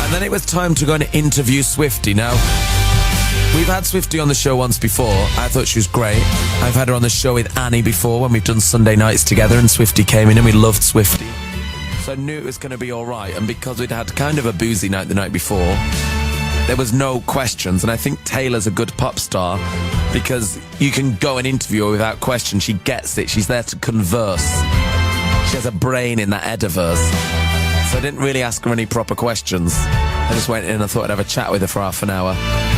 And then it was time to go and interview Swiftie. Now, we've had Swiftie on the show once before. I thought she was great. I've had her on the show with Annie before when we've done Sunday nights together, and Swiftie came in and we loved Swiftie. So I knew it was going to be all right. And because we'd had kind of a boozy night the night before, there was no questions. And I think Taylor's a good pop star because you can go and interview her without question. She gets it. She's there to converse. She has a brain in that Ediverse. So I didn't really ask her any proper questions. I just went in and thought I'd have a chat with her for half an hour.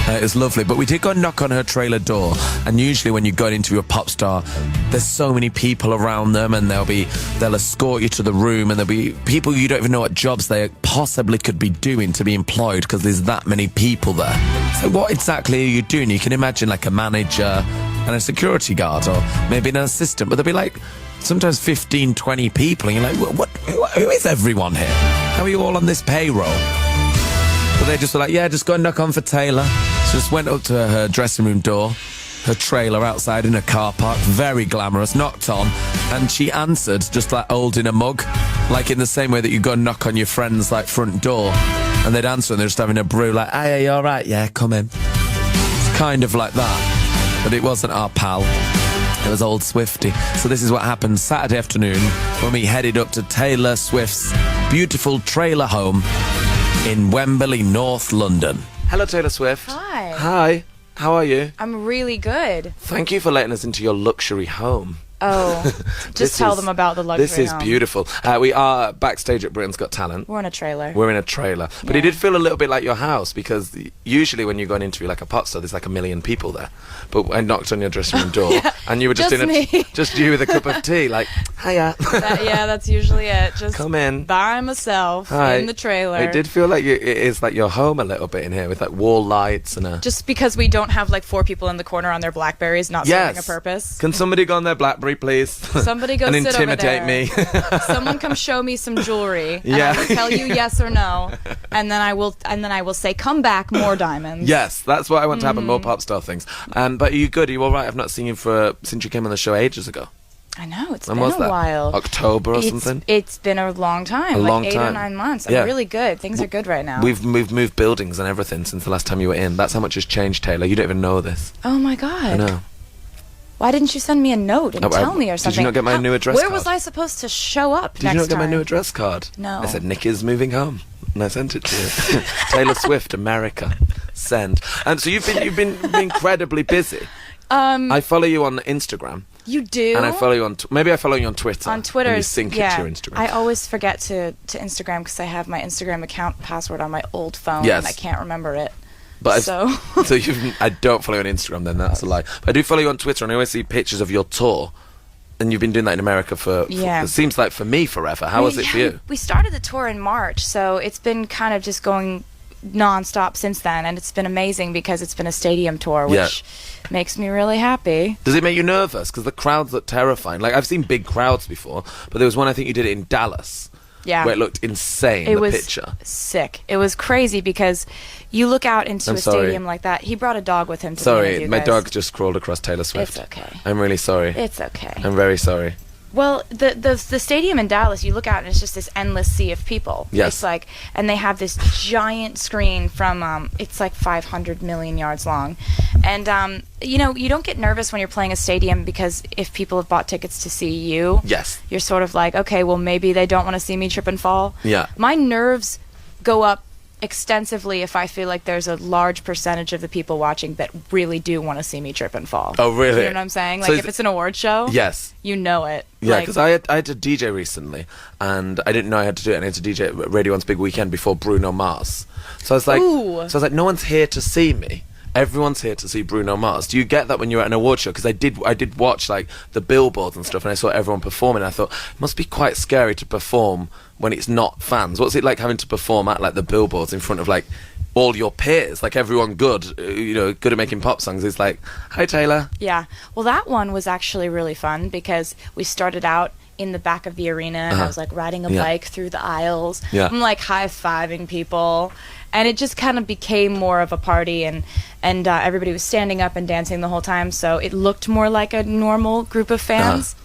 It was lovely. But we did go and knock on her trailer door. And usually when you go into a pop star, there's so many people around them, and they'll escort you to the room, and there'll be people you don't even know what jobs they possibly could be doing to be employed because there's that many people there. So what exactly are you doing? You can imagine like a manager and a security guard, or maybe an assistant, but there'll be like sometimes 15, 20 people, and you're like, who is everyone here? How are you all on this payroll? But they just were like, yeah, just go and knock on for Taylor. So just went up to her dressing room door, her trailer outside in a car park, very glamorous, knocked on, and she answered just like holding a mug, like in the same way that you go and knock on your friend's like front door, and they'd answer and they're just having a brew, like, hey, are you all right? Yeah, come in. It's kind of like that, but it wasn't our pal. It was old Swiftie. So this is what happened Saturday afternoon when we headed up to Taylor Swift's beautiful trailer home in Wembley, North London. Hello, Taylor Swift. Hi. Hi. How are you? I'm really good. Thank you for letting us into your luxury home. Oh, just tell them about the luxury This is home. beautiful. We are backstage at Britain's Got Talent. We're in a trailer. We're in a trailer. But it did feel a little bit like your house, because usually when you go and interview like a pop star, there's like a million people there. But I knocked on your dressing room door and you were just just you with a cup of tea, like, hiya. That's usually it. Just come in. By myself. Hi. In the trailer. It did feel like it is like your home a little bit in here, with like wall lights and a... Just because we don't have like 4 people in the corner on their Blackberries not serving a purpose. Can somebody go on their Blackberry, please? Somebody go and sit intimidate over there. me. Someone come show me some jewelry. And Yeah. I will tell you yes or no. And then I will say, come back, more diamonds. Yes, that's what I want to happen, more pop star things. But are you good? Are you all right? I've not seen you since you came on the show ages ago. I know, it's When been was a that? while. October or something? It's been a long time. Long 8 time. or 9 months. I'm Yeah. really good. Things are good right now. We've moved buildings and everything since the last time you were in. That's how much has changed, Taylor. You don't even know this. Oh my God. I know. Why didn't you send me a note and tell me or something? Did you not get my new address Where card? was I supposed to show up Did next you not get my time? new address card? No. I said, Nick is moving home. And I sent it to you. Taylor Swift, America. Send. And so you've been incredibly busy. I follow you on Instagram. You do? And I follow you on... maybe I follow you on Twitter. On Twitter. And you sync it to your Instagram. I always forget to Instagram because I have my Instagram account password on my old phone. Yes. And I can't remember it. But so I don't follow you on Instagram then, that's a lie. But I do follow you on Twitter, and I always see pictures of your tour. And you've been doing that in America for it seems like for me forever. How was it for you? We started the tour in March, so it's been kind of just going non-stop since then, and it's been amazing because it's been a stadium tour, which makes me really happy. Does it make you nervous? Because the crowds look terrifying. Like, I've seen big crowds before, but there was one, I think you did it in Dallas. Yeah. Where it looked insane, It the was picture. sick. It was crazy because you look out into a stadium like that. He brought a dog with him to be with you my guys. dog just crawled across Taylor Swift. It's okay. I'm really sorry. It's okay. I'm very sorry. Well, the stadium in Dallas, you look out and it's just this endless sea of people. Yes. It's like, and they have this giant screen from, it's like 500 million yards long. And, you know, you don't get nervous when you're playing a stadium because if people have bought tickets to see you, Yes. you're sort of like, okay, well, maybe they don't want to see me trip and fall. Yeah. My nerves go up extensively if I feel like there's a large percentage of the people watching that really do want to see me trip and fall. Oh, really? You know what I'm saying? Like, So if it's an award show, Yes. you know it. Yeah, Like, because I had to DJ recently, and I didn't know I had to do it, and I had to DJ at Radio 1's big weekend before Bruno Mars. So I was like, no one's here to see me. Everyone's here to see Bruno Mars. Do you get that when you're at an award show? Because I did watch like the billboards and stuff, and I saw everyone performing. And I thought it must be quite scary to perform when it's not fans. What's it like having to perform at like the billboards in front of like all your peers, like everyone good at making pop songs? It's like, hi Taylor. Yeah. Well, that one was actually really fun because we started out in the back of the arena and I was like riding a bike through the aisles. Yeah. I'm like high-fiving people. And it just kind of became more of a party, and everybody was standing up and dancing the whole time, so it looked more like a normal group of fans.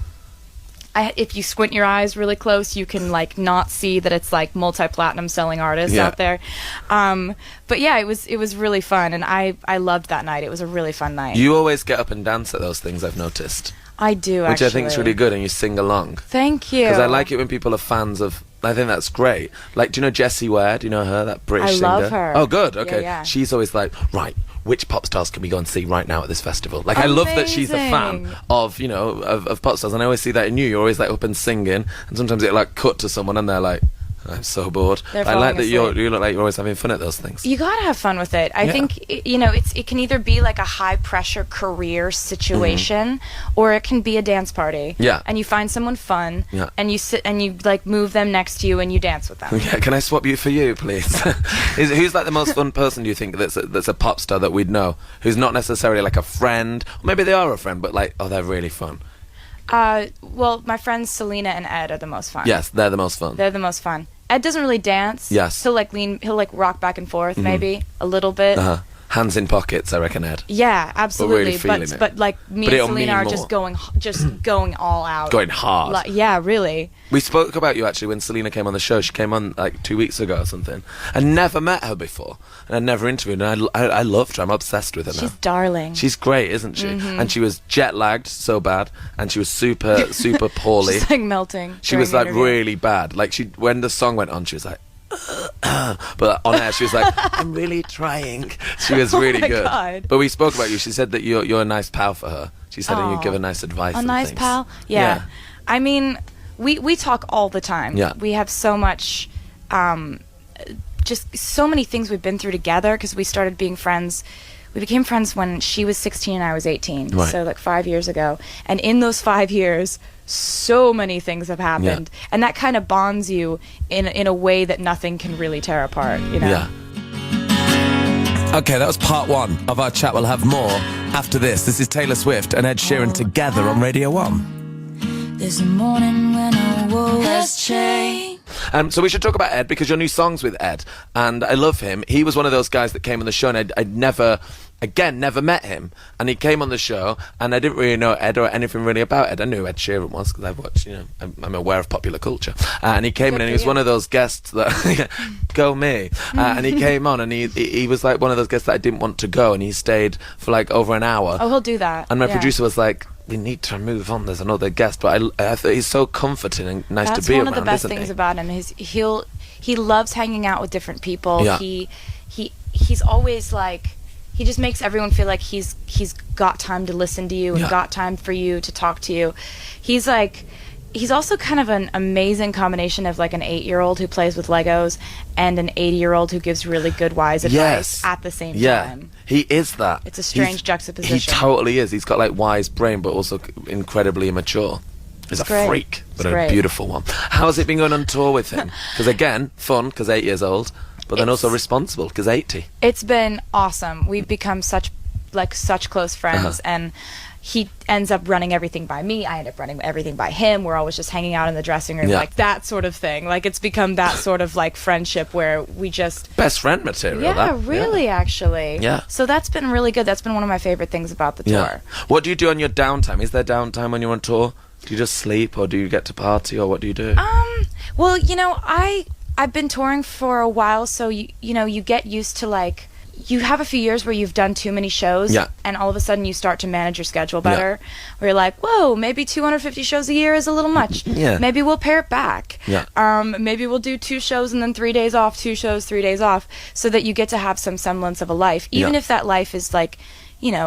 if you squint your eyes really close, you can like not see that it's like multi-platinum selling artists out there. But yeah, it was really fun, and I loved that night. It was a really fun night. You always get up and dance at those things, I've noticed. I do, which actually. I think is really good, and you sing along. Thank you. Because I like it when people are fans of. I think that's great. Like, do you know Jessie Ware? Do you know her? That British singer. I love her. Oh, good. Okay. Yeah. She's always like, right, which pop stars can we go and see right now at this festival? Like, I love that she's a fan of, you know, of pop stars, and I always see that in you. You're always like up and singing, and sometimes it like cut to someone, and they're like, I'm so bored. I like that you look like you're always having fun at those things. You gotta have fun with it. I think it can either be like a high pressure career situation, or it can be a dance party. Yeah. And you find someone fun, and you sit and you like move them next to you and you dance with them. Yeah. Can I swap you for you, please? Who's like the most fun person, do you think, that's a pop star that we'd know, who's not necessarily like a friend, or maybe they are a friend, but like, oh, they're really fun? Well, my friends Selena and Ed are the most fun. Yes, they're the most fun. They're the most fun. Ed doesn't really dance. Yes. He'll like rock back and forth, maybe a little bit. Hands in pockets, I reckon, Ed. Yeah, absolutely. Really but like me and Selena are just going all out. Going hard. Yeah, really. We spoke about you actually when Selena came on the show. She came on like 2 weeks ago or something. I never met her before, and I never interviewed her. And I loved her. I'm obsessed with her now. She's darling. She's great, isn't she? And she was jet lagged so bad, and she was super poorly. She's like melting. She was like really bad. Like when the song went on, she was like. But on air she was like, I'm really trying. She was really good. God. But we spoke about you. She said that you're a nice pal for her. She said and you give her nice advice. A nice things. pal? Yeah. I mean, we talk all the time. Yeah. We have so much just so many things we've been through together, because we started being friends. We became friends when she was 16 and I was 18. Right. So like 5 years ago. And in those 5 years, so many things have happened, and that kind of bonds you in a way that nothing can really tear apart, you know. Yeah. Okay, that was part one of our chat. We'll have more after this. This is Taylor Swift and Ed Sheeran together on Radio 1. There's a morning when our world has changed. So we should talk about Ed, because your new song's with Ed, and I love him. He was one of those guys that came on the show, and I'd never met him, and he came on the show, and I didn't really know Ed or anything really about Ed. I knew who Ed Sheeran was because I've watched, I'm aware of popular culture, and he came in and he was one of those guests that go me, and he came on and he was like one of those guests that I didn't want to go, and he stayed for like over an hour. Oh, he'll do that. And my producer was like, we need to move on, there's another guest, but I thought he's so comforting and nice to be around. That's one of the best things about him. He loves hanging out with different people. Yeah. He's always like, he just makes everyone feel like he's got time to listen to you and got time for you to talk to you. He's also kind of an amazing combination of like an 8-year-old who plays with Legos and an 80-year-old who gives really good wise advice at the same time. He is that. It's a strange juxtaposition. He totally is. He's got like wise brain, but also incredibly immature. He's a freak, but a beautiful one. How's it been going on tour with him? Because again, fun, because 8 years old, but then also responsible, because 80. It's been awesome. We've become such close friends, and he ends up running everything by me. I end up running everything by him. We're always just hanging out in the dressing room, like that sort of thing. Like it's become that sort of like friendship where we just best friend material. Actually. Yeah. So that's been really good. That's been one of my favorite things about the tour. Yeah. What do you do on your downtime? Is there downtime when you're on tour? Do you just sleep, or do you get to party, or what do you do? Well, I've been touring for a while, so you get used to like, you have a few years where you've done too many shows, and all of a sudden you start to manage your schedule better, where you're like, whoa, maybe 250 shows a year is a little much. Maybe we'll pare it back. Maybe we'll do 2 shows and then 3 days off, 2 shows, 3 days off, so that you get to have some semblance of a life, even if that life is like,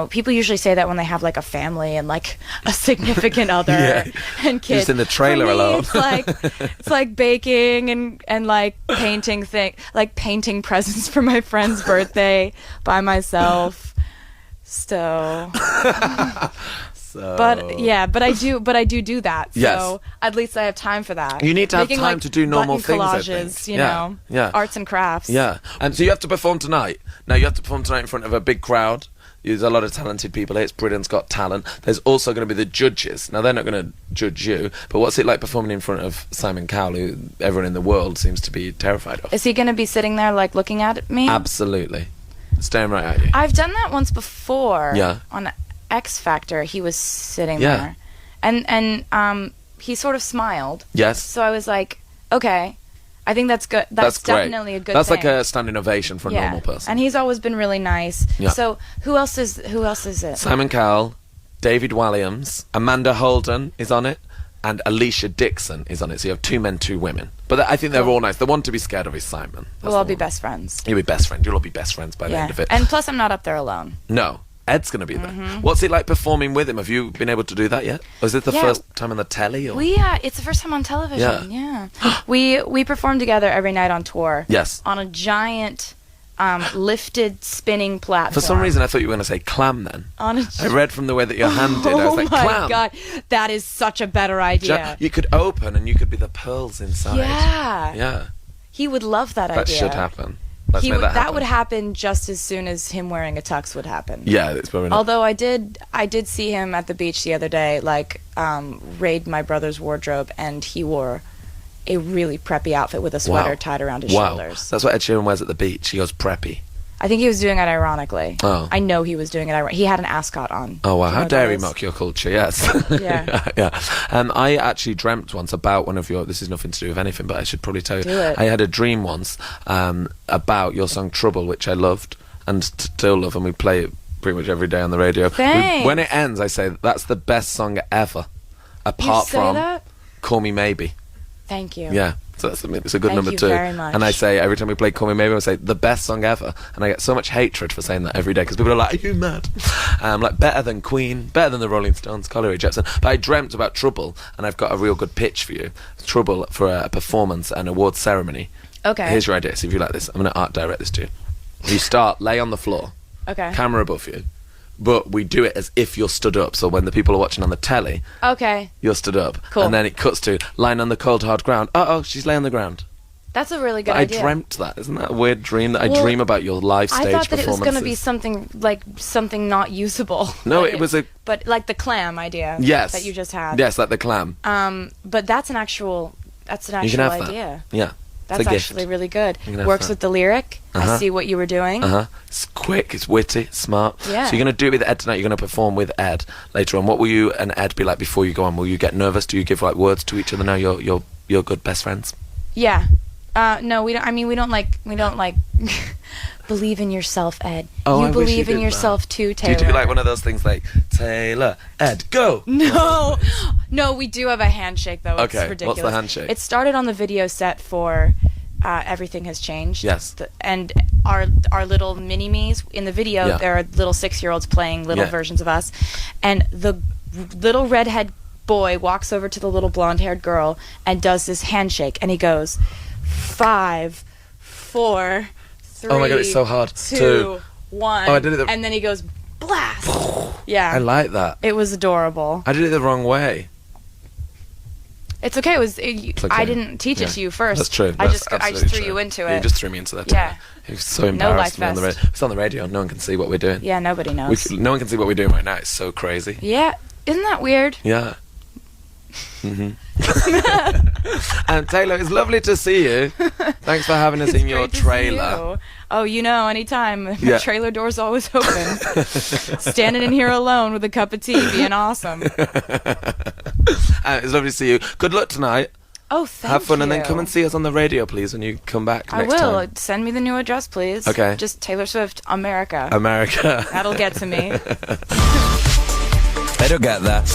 people usually say that when they have like a family and like a significant other and kids. Just in the trailer For me, alone. It's like baking and like painting painting presents for my friend's birthday by myself. So but I do that. So at least I have time for that. You need to have time to do normal things. Collages, arts and crafts. Yeah. And so you have to perform tonight. Now you have to perform tonight in front of a big crowd. There's a lot of talented people here. It's Britain's Got Talent. There's also going to be the judges. Now, they're not going to judge you, but what's it like performing in front of Simon Cowell, who everyone in the world seems to be terrified of? Is he going to be sitting there, like, looking at me? Absolutely. Staring right at you. I've done that once before. Yeah. On X Factor, he was sitting there. And he sort of smiled. Yes. So I was like, okay, I think that's good. That's great. definitely a good That's thing. like a standing ovation for a normal person. And he's always been really nice. Yeah. So who else is it? Simon Cowell, David Walliams, Amanda Holden is on it, and Alicia Dixon is on it. So you have 2 men, 2 women. But I think they're all nice. The one to be scared of is Simon. That's We'll all the be one. best friends. You'll be best friends. You'll all be best friends by the end of it. And plus, I'm not up there alone. No. Ed's going to be there. What's it like performing with him? Have you been able to do that yet? Or is it the Yeah. first time on the telly? Or? It's the first time on television. Yeah. We perform together every night on tour. Yes. On a giant lifted spinning platform. For some reason, I thought you were going to say clam then. On a I read from the way that your hand did. I was like, oh my clam. god, that is such a better idea. You could open and you could be the pearls inside. Yeah. Yeah. He would love that idea. That should happen. Let's make that happen. would happen just as soon as him wearing a tux would happen. Yeah, it's probably not. Although I did see him at the beach the other day, like raid my brother's wardrobe, and he wore a really preppy outfit with a sweater tied around his shoulders. That's what Ed Sheeran wears at the beach. He goes preppy. I think he was doing it ironically. Oh. I know he was doing it ironically. He had an ascot on. Oh, wow. Do you know How what dare that he is? mock your culture, yes. Yeah. yeah. I actually dreamt once about one of your... This is nothing to do with anything, but I should probably tell you. Do it. I had a dream once about your song Trouble, which I loved and still love, and we play it pretty much every day on the radio. Thanks. When it ends, I say, that's the best song ever, apart say from that? Call Me Maybe. Thank you. Yeah. So it's a good Thank number you 2. very much. And I say, every time we play Call Me Maybe, I say, the best song ever. And I get so much hatred for saying that every day, because people are like, are you mad? Like, better than Queen, better than the Rolling Stones, Carly Rae Jepsen. But I dreamt about Trouble, and I've got a real good pitch for you. Trouble for a performance and awards ceremony. Okay. Here's your idea, see if you like this. I'm going to art direct this to you. You start, lay on the floor, Okay. camera above you, but we do it as if you're stood up. So when the people are watching on the telly, Okay. you're stood up. Cool. And then it cuts to, lying on the cold, hard ground. Uh-oh, she's laying on the ground. That's a really good But idea. I dreamt that. Isn't that a weird dream that I Well, dream about your live stage I thought that it was performances? going to be something not usable. No, Like it was a... But like the clam idea. Yes. That you just had. Yes, like the clam. But that's an actual You can have idea. that. Yeah. That's it's a gift. actually really good. You can have Works that. with the lyric. Uh-huh. I see what you were doing. Uh-huh. It's quick, it's witty, it's smart. Yeah. So you're going to do it with Ed tonight. You're going to perform with Ed later on. What will you and Ed be like before you go on? Will you get nervous? Do you give like words to each other now? You're good best friends? Yeah. No, we don't. I mean, we don't like believe in yourself, Ed. Oh, I You wish believe you in did yourself that. too, Do Taylor. you do like one of those things like, Taylor, Ed, go? No, we do have a handshake though. It's Okay, what's ridiculous. the handshake? It started on the video set for Everything Has Changed. Yes. And our little mini-me's in the video, Yeah. there are little 6-year-olds playing little Yeah. versions of us. And the little redhead boy walks over to the little blonde-haired girl and does this handshake. And he goes, 5, 4, 3, Oh my God, it's so hard. 2, 1. Oh, I did it and then he goes, blast. Yeah. I like that. It was adorable. I did it the wrong way. It's okay. It's okay. I didn't teach it to you first. That's true. I That's just absolutely threw true. you into Yeah, it. you just threw me into that. Yeah. It was so embarrassed life me on the radio. vest. It's on the radio. No one can see what we're doing. Yeah, nobody knows. No one can see what we're doing right now. It's so crazy. Yeah, isn't that weird? Yeah. And Taylor, it's lovely to see you. Thanks for having us in your Great to see trailer. you. Oh, anytime. Yeah. The trailer door's always open. Standing in here alone with a cup of tea, being awesome. It's lovely to see you. Good luck tonight. Oh, thank you. Have fun, and then come and see us on the radio, please, when you come back I next will. time. Send me the new address, please. Okay. Just Taylor Swift, America. America. That'll get to me. They don't get that.